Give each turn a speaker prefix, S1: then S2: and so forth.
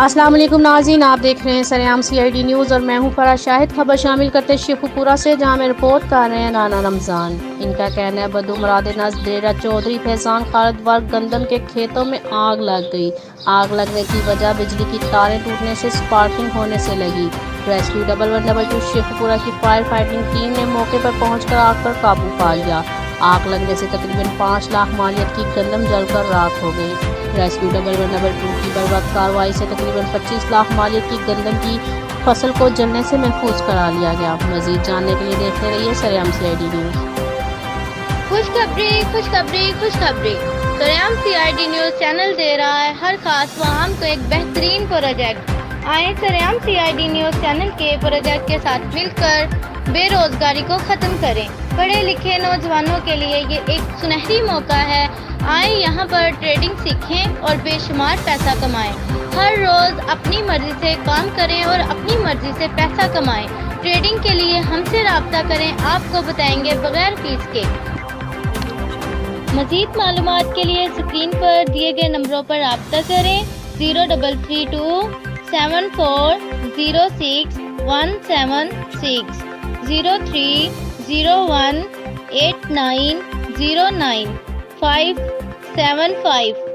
S1: السلام علیکم ناظرین، آپ دیکھ رہے ہیں سریام CID نیوز اور میں ہوں فرا شاہد۔ خبر شامل کرتے شیخو پورہ سے، جہاں میں رپورٹ کر رہے ہیں رانا رمضان۔ ان کا کہنا ہے بدو مراد نز ڈیرہ چودھری فیضان خالد ورک گندم کے کھیتوں میں آگ لگ گئی۔ آگ لگنے کی وجہ بجلی کی تاریں ٹوٹنے سے سپارکنگ ہونے سے لگی۔ ریسکیو 1122 شیخو پورہ کی فائر فائٹنگ ٹیم نے موقع پر پہنچ کر آگ پر قابو پا لیا۔ آگ لگنے سے تقریباً 5 لاکھ مالیت کی گندم جل کر راکھ ہو گئی۔ ریسکیو 1122 کی بروقت کارروائی سے تقریباً 25 لاکھ مالیت کی گندم کی فصل کو جلنے سے محفوظ کرا لیا گیا۔ مزید جاننے کے لیے دیکھتے رہیے سریام CID نیوز۔
S2: خوشخبری سریام CID نیوز چینل دے رہا ہے ہر خاص فہم کو ایک بہترین پروجیکٹ۔ آئیں سریام CID نیوز چینل کے پروجیکٹ کے ساتھ مل کر بے روزگاری کو ختم کریں۔ پڑھے لکھے نوجوانوں کے لیے یہ ایک سنہری موقع ہے۔ آئیں یہاں پر ٹریڈنگ سیکھیں اور بے شمار پیسہ کمائیں۔ ہر روز اپنی مرضی سے کام کریں اور اپنی مرضی سے پیسہ کمائیں۔ ٹریڈنگ کے لیے ہم سے رابطہ کریں، آپ کو بتائیں گے بغیر فیس کے۔ مزید معلومات کے لیے اسکرین پر دیے گئے نمبروں پر رابطہ کریں۔ 0332 7406 176 0301 8909 575